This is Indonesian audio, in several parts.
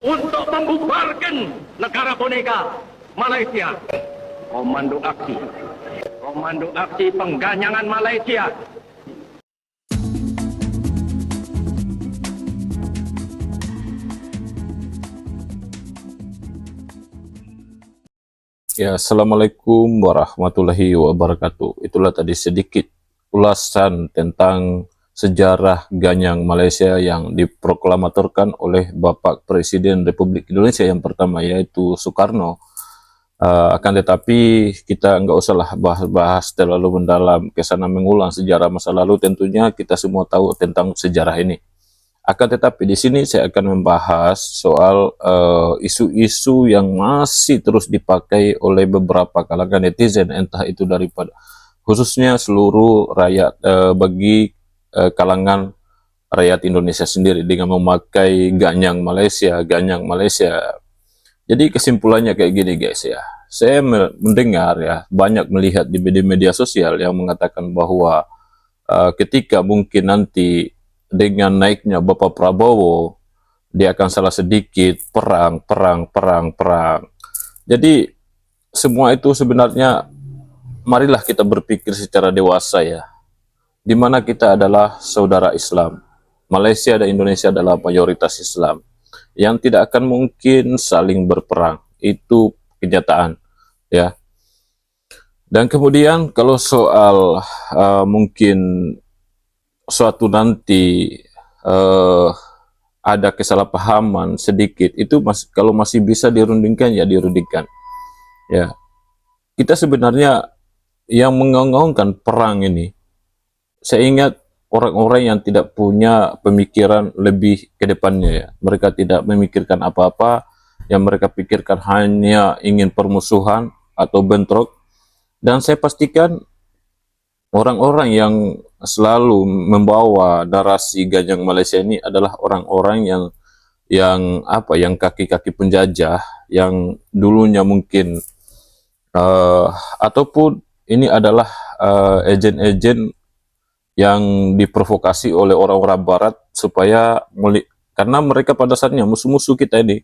untuk membubarkan negara boneka Malaysia. Komando aksi pengganyangan Malaysia. Ya, Assalamualaikum warahmatullahi wabarakatuh. Itulah tadi sedikit ulasan tentang sejarah Ganyang Malaysia yang diproklamatorkan oleh Bapak Presiden Republik Indonesia yang pertama, yaitu Soekarno. Akan tetapi kita nggak usahlah bahas-bahas terlalu mendalam kesana mengulang sejarah masa lalu. Tentunya kita semua tahu tentang sejarah ini. Akan tetapi di sini saya akan membahas soal isu-isu yang masih terus dipakai oleh beberapa kalangan netizen, entah itu daripada khususnya seluruh rakyat, bagi kalangan rakyat Indonesia sendiri dengan memakai Ganyang Malaysia, Ganyang Malaysia. Jadi kesimpulannya kayak gini guys ya, saya mendengar ya, banyak melihat di media sosial yang mengatakan bahwa ketika mungkin nanti dengan naiknya Bapak Prabowo, dia akan salah sedikit, perang. Jadi semua itu sebenarnya marilah kita berpikir secara dewasa ya, dimana kita adalah saudara Islam. Malaysia dan Indonesia adalah mayoritas Islam, yang tidak akan mungkin saling berperang, itu kenyataan ya. Dan kemudian kalau soal mungkin suatu nanti ada kesalahpahaman sedikit, itu kalau masih bisa dirundingkan ya dirundingkan ya. Kita sebenarnya yang mengaungkan perang ini, saya ingat orang-orang yang tidak punya pemikiran lebih ke depannya ya. Mereka tidak memikirkan apa-apa, yang mereka pikirkan hanya ingin permusuhan atau bentrok. Dan saya pastikan orang-orang yang selalu membawa narasi Ganyang Malaysia ini adalah orang-orang yang kaki-kaki penjajah, yang dulunya mungkin ataupun ini adalah agen-agen yang diprovokasi oleh orang-orang barat supaya karena mereka pada saatnya musuh-musuh kita ini,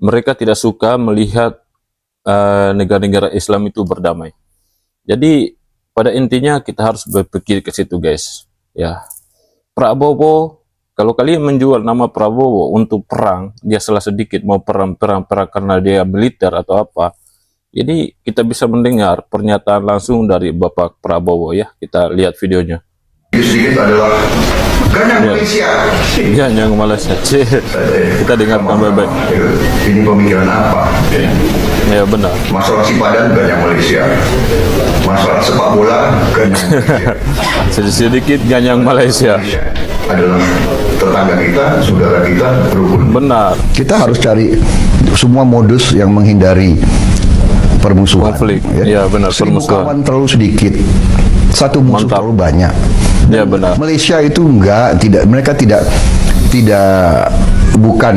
mereka tidak suka melihat negara-negara Islam itu berdamai. Jadi pada intinya kita harus berpikir ke situ guys ya. Prabowo, kalau kalian menjual nama Prabowo untuk perang, dia salah sedikit mau perang karena dia militer atau apa. Jadi kita bisa mendengar pernyataan langsung dari Bapak Prabowo ya. Kita lihat videonya. Sedikit adalah Ganyang Malaysia. Ganyang Malaysia. Kita dengarkan baik-baik. Ini pemikiran apa? Ya benar. Masalah sipadan Ganyang Malaysia. Masalah sepak bola Ganyang Malaysia. Sedikit Ganyang Malaysia. Adalah tetangga kita, saudara kita, rukun. Benar. Kita harus cari semua modus yang menghindari permusuhan. Konflik. Ya, benar. Seribu Permusuhan. kawan terlalu sedikit, satu musuh terlalu banyak. Ya benar. Malaysia itu mereka tidak bukan,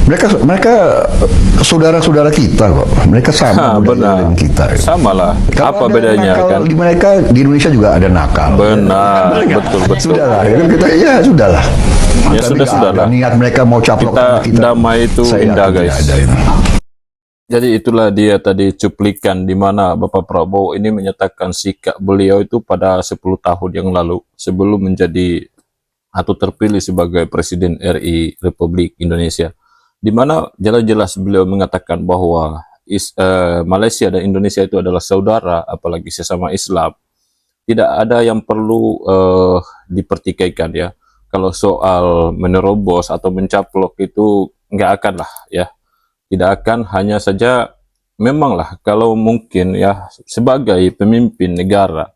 mereka saudara-saudara kita kok. Mereka sama dengan kita. Sama lah. Kalau apa bedanya kan? Di mereka di Indonesia juga ada nakal. Benar, betul. Sudahlah, sudahlah. Ya sudah. Niat mereka mau caplok kita damai itu indah guys. Jadi itulah dia tadi cuplikan di mana Bapak Prabowo ini menyatakan sikap beliau itu pada 10 tahun yang lalu sebelum menjadi atau terpilih sebagai Presiden RI Republik Indonesia, di mana jelas-jelas beliau mengatakan bahwa Malaysia dan Indonesia itu adalah saudara, apalagi sesama Islam. Tidak ada yang perlu dipertikaikan ya. Kalau soal menerobos atau mencaplok itu nggak akan lah ya. Tidak akan, hanya saja memanglah kalau mungkin ya sebagai pemimpin negara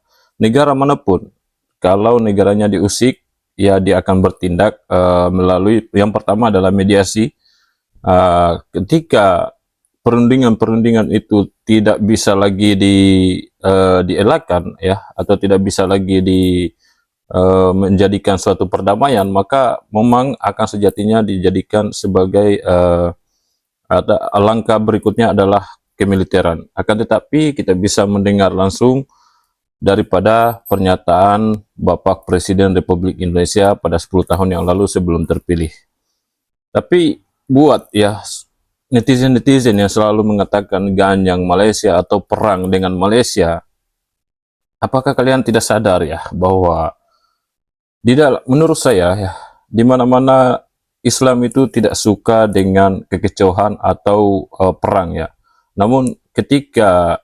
manapun, kalau negaranya diusik ya dia akan bertindak melalui yang pertama adalah mediasi. Ketika perundingan itu tidak bisa lagi dielakkan ya, atau tidak bisa lagi menjadikan suatu perdamaian, maka memang akan sejatinya dijadikan sebagai langkah berikutnya adalah kemiliteran. Akan tetapi kita bisa mendengar langsung daripada pernyataan Bapak Presiden Republik Indonesia pada 10 tahun yang lalu sebelum terpilih. Tapi buat ya netizen-netizen yang selalu mengatakan ganyang Malaysia atau perang dengan Malaysia, apakah kalian tidak sadar ya bahwa menurut saya ya, di mana-mana Islam itu tidak suka dengan kekecewaan atau perang ya. Namun ketika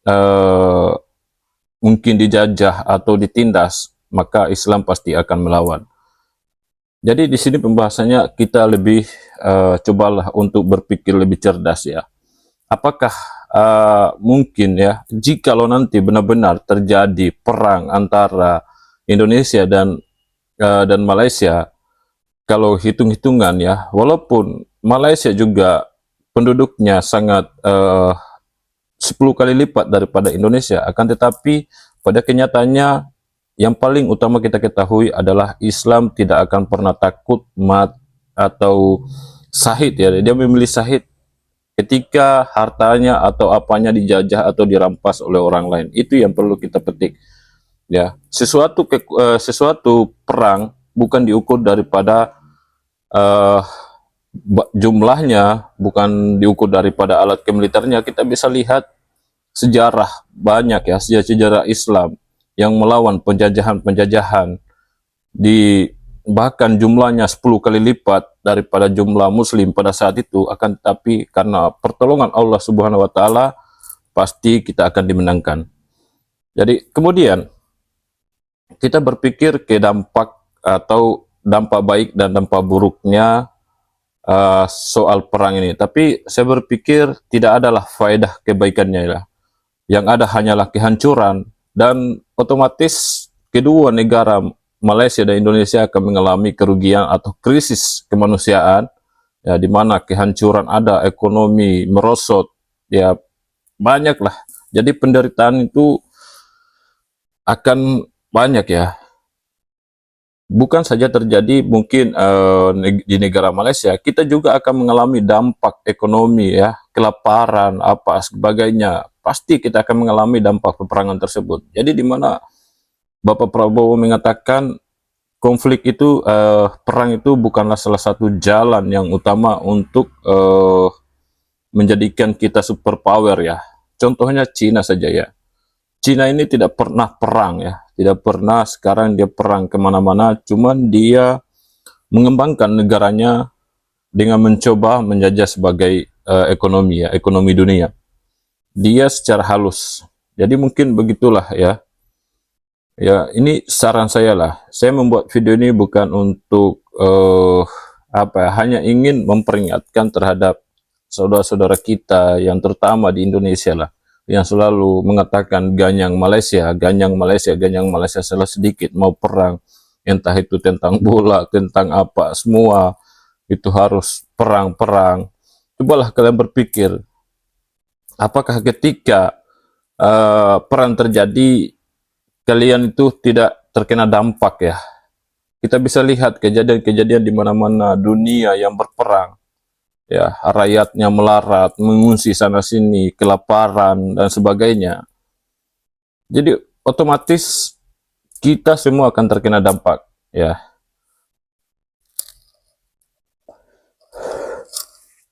eh, mungkin dijajah atau ditindas, maka Islam pasti akan melawan. Jadi di sini pembahasannya kita lebih cobalah untuk berpikir lebih cerdas ya. Apakah mungkin ya, jikalau nanti benar-benar terjadi perang antara Indonesia dan Malaysia, kalau hitung-hitungan ya, walaupun Malaysia juga penduduknya sangat 10 kali lipat daripada Indonesia, akan tetapi pada kenyataannya yang paling utama kita ketahui adalah Islam tidak akan pernah takut atau syahid ya. Dia memilih syahid ketika hartanya atau apanya dijajah atau dirampas oleh orang lain. Itu yang perlu kita petik ya. Sesuatu perang bukan diukur daripada jumlahnya, bukan diukur daripada alat kemiliternya. Kita bisa lihat sejarah banyak ya, sejarah Islam yang melawan penjajahan-penjajahan bahkan jumlahnya 10 kali lipat daripada jumlah muslim pada saat itu, akan tetapi karena pertolongan Allah Subhanahu wa taala pasti kita akan dimenangkan. Jadi kemudian kita berpikir ke dampak atau dampak baik dan dampak buruknya soal perang ini, tapi saya berpikir tidak adalah faedah kebaikannya ya. Yang ada hanyalah kehancuran, dan otomatis kedua negara Malaysia dan Indonesia akan mengalami kerugian atau krisis kemanusiaan ya, di mana kehancuran ada, ekonomi merosot ya, banyak lah. Jadi penderitaan itu akan banyak ya. Bukan saja terjadi mungkin di negara Malaysia, kita juga akan mengalami dampak ekonomi ya, kelaparan apa sebagainya. Pasti kita akan mengalami dampak peperangan tersebut. Jadi di mana Bapak Prabowo mengatakan konflik itu, perang itu bukanlah salah satu jalan yang utama untuk menjadikan kita superpower ya. Contohnya Cina saja ya. Cina ini tidak pernah perang ya, tidak pernah. Sekarang dia perang kemana-mana, cuman dia mengembangkan negaranya dengan mencoba menjajah sebagai ekonomi ya, ekonomi dunia. Dia secara halus. Jadi mungkin begitulah ya. Ya, ini saran saya lah. Saya membuat video ini bukan untuk hanya ingin memperingatkan terhadap saudara-saudara kita yang terutama di Indonesia lah, yang selalu mengatakan ganyang Malaysia, ganyang Malaysia, ganyang Malaysia. Salah sedikit mau perang, entah itu tentang bola, tentang apa, semua itu harus perang-perang. Cobalah kalian berpikir, apakah ketika perang terjadi kalian itu tidak terkena dampak ya? Kita bisa lihat kejadian-kejadian di mana-mana dunia yang berperang ya, rakyatnya melarat, mengungsi sana sini, kelaparan dan sebagainya. Jadi otomatis kita semua akan terkena dampak ya.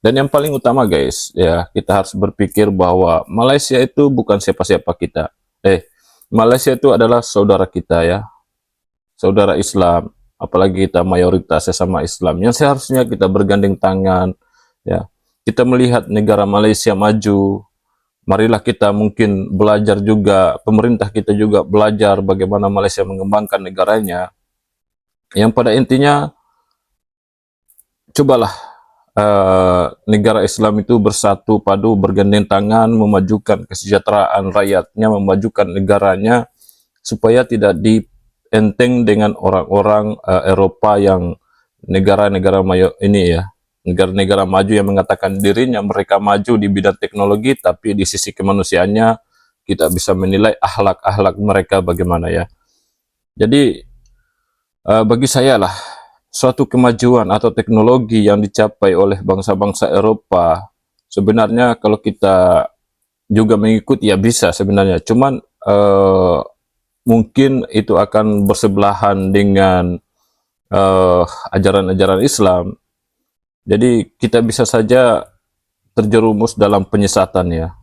Dan yang paling utama guys ya, kita harus berpikir bahwa Malaysia itu bukan siapa-siapa kita. Malaysia itu adalah saudara kita ya, saudara Islam. Apalagi kita mayoritas sesama Islam, yang seharusnya kita bergandeng tangan ya. Kita melihat negara Malaysia maju, marilah kita mungkin belajar juga, pemerintah kita juga belajar bagaimana Malaysia mengembangkan negaranya. Yang pada intinya, cobalah negara Islam itu bersatu padu, bergandeng tangan, memajukan kesejahteraan rakyatnya, memajukan negaranya, supaya tidak dienteng dengan orang-orang Eropa yang negara-negara ini ya, negara-negara maju yang mengatakan dirinya mereka maju di bidang teknologi, tapi di sisi kemanusiaannya kita bisa menilai akhlak-akhlak mereka bagaimana ya. Jadi bagi saya lah, suatu kemajuan atau teknologi yang dicapai oleh bangsa-bangsa Eropa, sebenarnya kalau kita juga mengikuti ya bisa sebenarnya, cuman mungkin itu akan bersebelahan dengan ajaran-ajaran Islam. Jadi kita bisa saja terjerumus dalam penyesatan ya.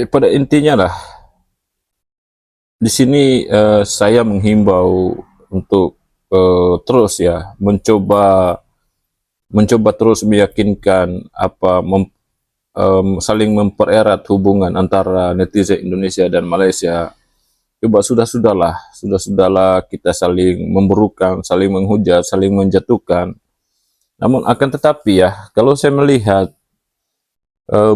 Pada intinya lah, di sini saya menghimbau untuk terus ya mencoba terus meyakinkan saling mempererat hubungan antara netizen Indonesia dan Malaysia. Coba sudahlah kita saling memburukan, saling menghujat, saling menjatuhkan. Namun akan tetapi ya, kalau saya melihat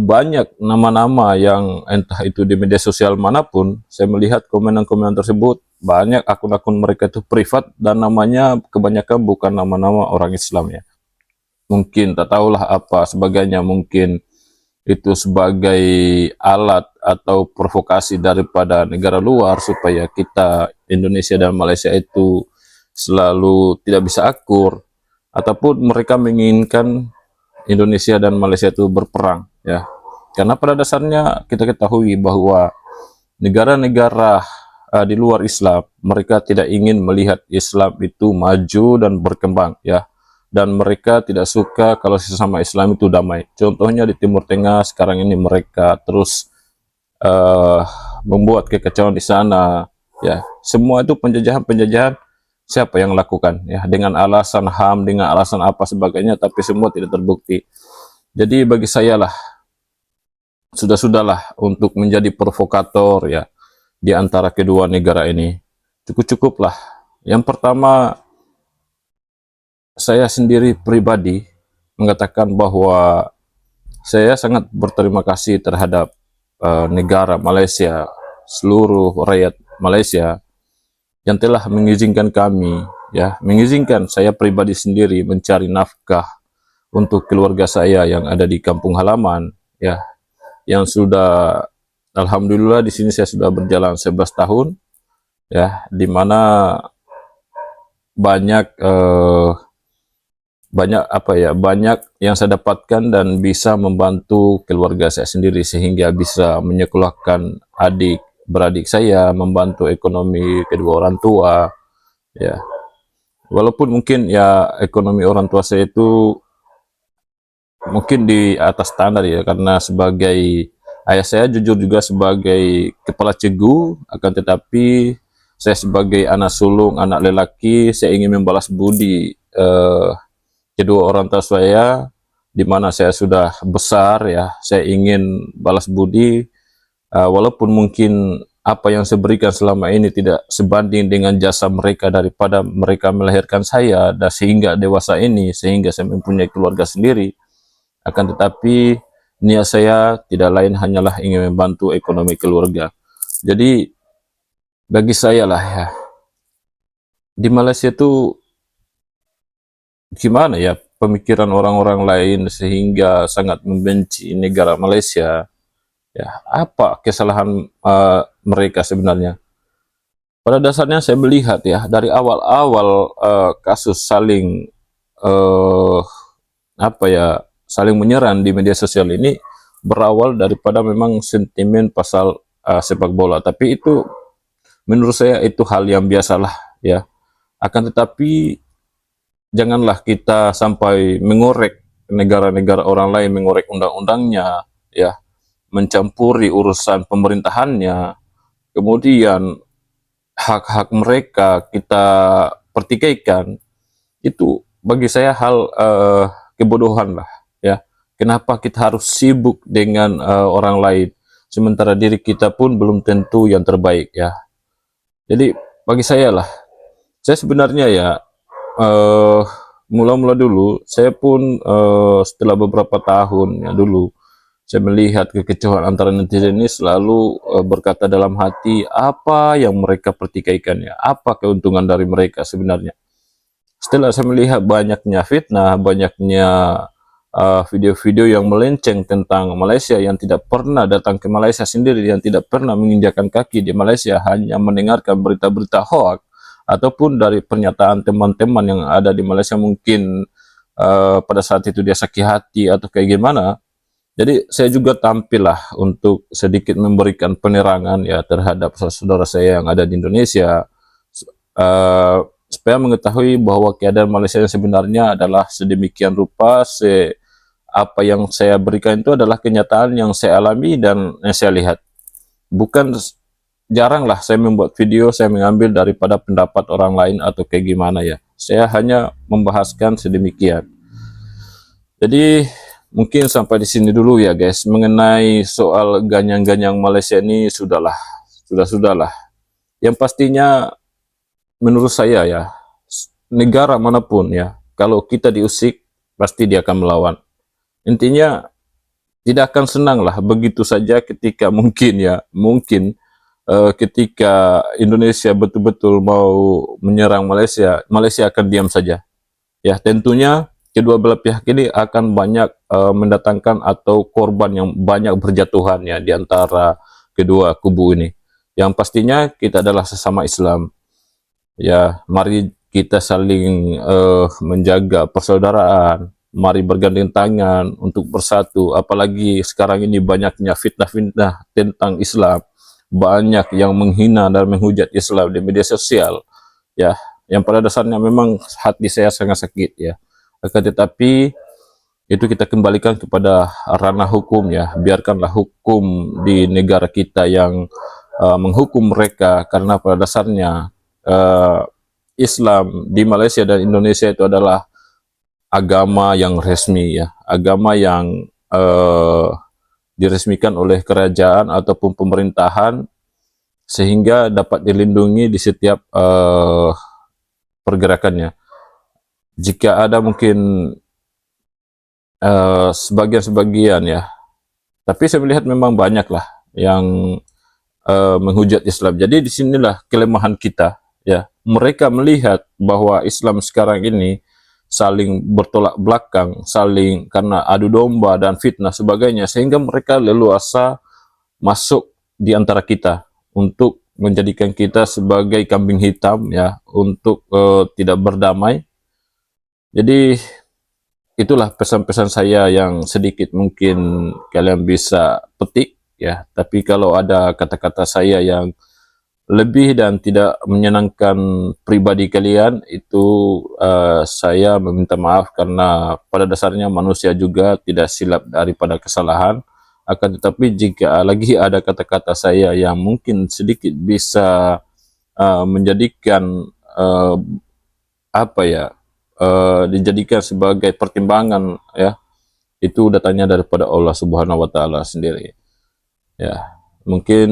banyak nama-nama yang entah itu di media sosial manapun, saya melihat komenan-komenan tersebut, banyak akun-akun mereka itu privat dan namanya kebanyakan bukan nama-nama orang Islam ya. Mungkin tak tahulah apa sebagainya, mungkin itu sebagai alat atau provokasi daripada negara luar supaya kita Indonesia dan Malaysia itu selalu tidak bisa akur, ataupun mereka menginginkan Indonesia dan Malaysia itu berperang ya. Karena pada dasarnya kita ketahui bahwa negara-negara di luar Islam, mereka tidak ingin melihat Islam itu maju dan berkembang ya. Dan mereka tidak suka kalau sesama Islam itu damai. Contohnya di Timur Tengah sekarang ini mereka terus membuat kekacauan di sana ya. Semua itu penjajahan siapa yang lakukan ya, dengan alasan HAM, dengan alasan apa sebagainya, tapi semua tidak terbukti. Jadi bagi saya lah, sudahlah untuk menjadi provokator ya di antara kedua negara ini. Cukup-cukuplah. Yang pertama, saya sendiri pribadi mengatakan bahwa saya sangat berterima kasih terhadap negara Malaysia, seluruh rakyat Malaysia yang telah mengizinkan kami ya, mengizinkan saya pribadi sendiri mencari nafkah untuk keluarga saya yang ada di kampung halaman ya, yang sudah alhamdulillah di sini saya sudah berjalan 11 tahun ya, di mana banyak yang saya dapatkan dan bisa membantu keluarga saya sendiri sehingga bisa menyekolahkan beradik saya, membantu ekonomi kedua orang tua ya. Walaupun mungkin ya ekonomi orang tua saya itu mungkin di atas standar ya, karena sebagai ayah saya jujur juga sebagai kepala cegu, akan tetapi saya sebagai anak sulung, anak lelaki, saya ingin membalas budi kedua orang tua saya, di mana saya sudah besar ya, saya ingin balas budi, walaupun mungkin apa yang saya berikan selama ini tidak sebanding dengan jasa mereka daripada mereka melahirkan saya dan sehingga dewasa ini, sehingga saya mempunyai keluarga sendiri. Akan tetapi niat saya tidak lain hanyalah ingin membantu ekonomi keluarga. Jadi bagi saya lah ya, di Malaysia itu gimana ya pemikiran orang-orang lain sehingga sangat membenci negara Malaysia ya. Apa kesalahan mereka sebenarnya? Pada dasarnya saya melihat ya, dari awal-awal kasus saling saling menyerang di media sosial ini berawal daripada memang sentimen pasal sepak bola, tapi itu menurut saya itu hal yang biasalah ya. Akan tetapi janganlah kita sampai mengorek negara-negara orang lain, mengorek undang-undangnya ya, mencampuri urusan pemerintahannya, kemudian hak-hak mereka kita pertikaikan. Itu bagi saya hal kebodohan lah ya. Kenapa kita harus sibuk dengan orang lain sementara diri kita pun belum tentu yang terbaik ya. Jadi bagi saya lah, saya sebenarnya ya mula-mula dulu saya pun setelah beberapa tahun ya dulu saya melihat kekecewaan antara netizen ini, selalu berkata dalam hati, apa yang mereka pertikaikan ya, apa keuntungan dari mereka sebenarnya. Setelah saya melihat banyaknya fitnah, banyaknya video-video yang melenceng tentang Malaysia, yang tidak pernah datang ke Malaysia sendiri, yang tidak pernah menginjakan kaki di Malaysia, hanya mendengarkan berita-berita hoax ataupun dari pernyataan teman-teman yang ada di Malaysia, mungkin pada saat itu dia sakit hati atau kayak gimana. Jadi saya juga tampil lah untuk sedikit memberikan penerangan ya terhadap saudara saya yang ada di Indonesia, supaya mengetahui bahwa keadaan Malaysia yang sebenarnya adalah sedemikian rupa. Apa yang saya berikan itu adalah kenyataan yang saya alami dan yang saya lihat. Bukan jarang lah saya membuat video, saya mengambil daripada pendapat orang lain atau kayak gimana ya. Saya hanya membahaskan sedemikian. Jadi mungkin sampai di sini dulu ya guys. Mengenai soal ganyang-ganyang Malaysia ini sudahlah. Yang pastinya menurut saya ya, negara manapun ya, kalau kita diusik pasti dia akan melawan. Intinya tidak akan senang lah begitu saja ketika mungkin ketika Indonesia betul-betul mau menyerang Malaysia, Malaysia akan diam saja. Ya, tentunya kedua belah pihak ini akan banyak mendatangkan atau korban yang banyak berjatuhan ya di antara kedua kubu ini. Yang pastinya kita adalah sesama Islam. Ya, mari kita saling menjaga persaudaraan. Mari bergandeng tangan untuk bersatu. Apalagi sekarang ini banyaknya fitnah-fitnah tentang Islam. Banyak yang menghina dan menghujat Islam di media sosial. Ya, yang pada dasarnya memang hati saya sangat sakit ya. Akan tetapi itu kita kembalikan kepada ranah hukum ya. Biarkanlah hukum di negara kita yang menghukum mereka, karena pada dasarnya Islam di Malaysia dan Indonesia itu adalah agama yang resmi ya, agama yang diresmikan oleh kerajaan ataupun pemerintahan sehingga dapat dilindungi di setiap pergerakannya. Jika ada mungkin sebagian-sebagian ya, tapi saya melihat memang banyak lah yang menghujat Islam. Jadi disinilah kelemahan kita ya. Mereka melihat bahwa Islam sekarang ini saling bertolak belakang, saling karena adu domba dan fitnah sebagainya, sehingga mereka leluasa masuk di antara kita untuk menjadikan kita sebagai kambing hitam ya, untuk tidak berdamai. Jadi itulah pesan-pesan saya yang sedikit mungkin kalian bisa petik ya. Tapi kalau ada kata-kata saya yang lebih dan tidak menyenangkan pribadi kalian, itu saya meminta maaf, karena pada dasarnya manusia juga tidak silap daripada kesalahan. Akan tetapi jika lagi ada kata-kata saya yang mungkin sedikit bisa menjadikan dijadikan sebagai pertimbangan ya, itu datangnya daripada Allah Subhanahu wa taala sendiri. Ya. Mungkin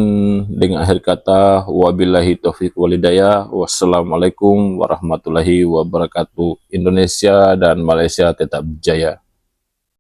dengan akhir kata, wabillahi taufiq walhidayah, wassalamualaikum warahmatullahi wabarakatuh. Indonesia dan Malaysia tetap jaya.